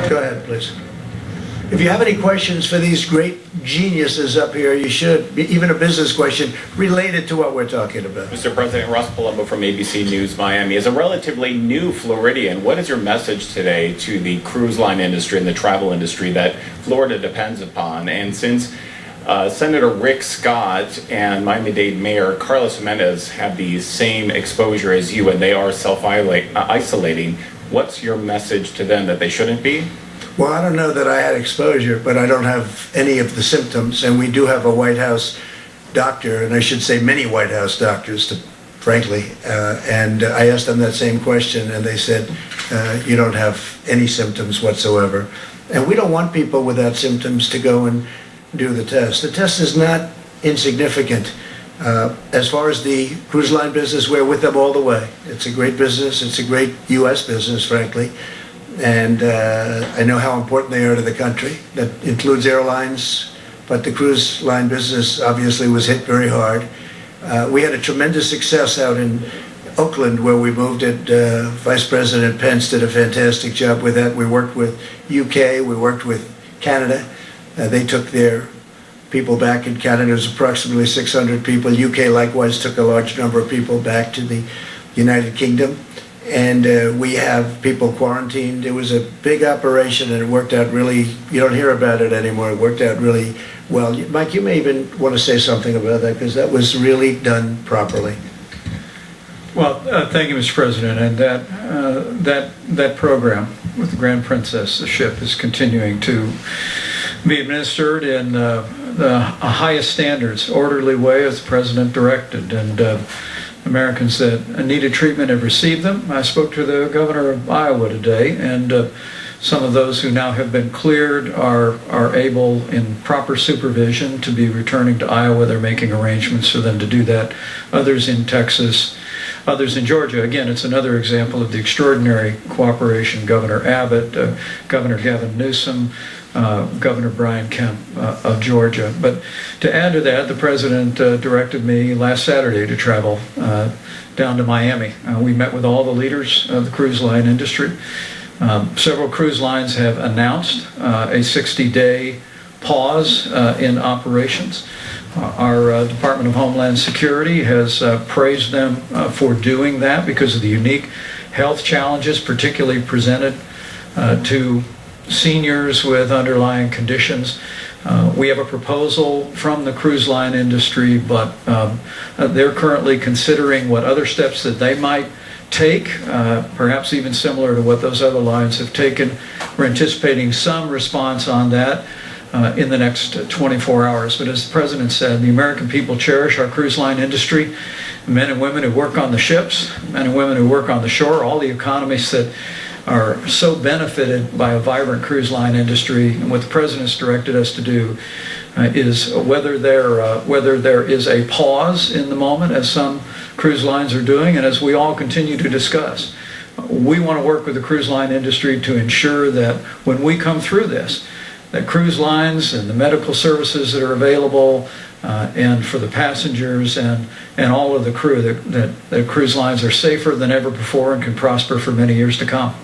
Go ahead, please. If you have any questions for these great geniuses up here, you should, even a business question related to what we're talking about. Mr. President, Ross Palumbo from ABC News Miami. As a relatively new Floridian, what is your message today to the cruise line industry and the travel industry that Florida depends upon? And since Senator Rick Scott and Miami-Dade Mayor Carlos Jimenez have the same exposure as you and they are self-isolating, what's your message to them that they shouldn't be? Well, I don't know that I had exposure, but I don't have any of the symptoms, and we do have a White House doctor, and I should say many White House doctors, frankly, and I asked them that same question, and they said, you don't have any symptoms whatsoever. And we don't want people without symptoms to go and do the test. The test is not insignificant. As far as the cruise line business, we're with them all the way. It's a great business. It's a great U.S. business, frankly. And I know how important they are to the country. That includes airlines, but the cruise line business obviously was hit very hard. We had a tremendous success out in Oakland where we moved it. Vice President Pence did a fantastic job with that. We worked with UK, we worked with Canada. They took their people back in Canada. It was approximately 600 people. UK likewise took a large number of people back to the United Kingdom. And we have people quarantined. It was a big operation, and it worked out really, you don't hear about it anymore. It worked out really well. Mike, you may even want to say something about that, because that was really done properly. Well, thank you, Mr. President. And that program with the Grand Princess, the ship, is continuing to be administered in the highest standards, orderly way, as the President directed. And Americans that needed treatment have received them. I spoke to the governor of Iowa today, and some of those who now have been cleared are able, in proper supervision, to be returning to Iowa. They're making arrangements for them to do that. Others in Texas, others in Georgia. Again, it's another example of the extraordinary cooperation. Governor Abbott, Governor Gavin Newsom, Governor Brian Kemp of Georgia. But to add to that, the President directed me last Saturday to travel down to Miami. We met with all the leaders of the cruise line industry. Several cruise lines have announced a 60-day pause in operations. Our Department of Homeland Security has praised them for doing that because of the unique health challenges, particularly presented to seniors with underlying conditions. We have a proposal from the cruise line industry, but they're currently considering what other steps that they might take, perhaps even similar to what those other lines have taken. We're anticipating some response on that in the next 24 hours. But as the President said, the American people cherish our cruise line industry, men and women who work on the ships, men and women who work on the shore, all the economies that are so benefited by a vibrant cruise line industry. And what the President's directed us to do is whether there is a pause in the moment, as some cruise lines are doing, and as we all continue to discuss, we want to work with the cruise line industry to ensure that when we come through this, that cruise lines and the medical services that are available and for the passengers and all of the crew, that cruise lines are safer than ever before and can prosper for many years to come.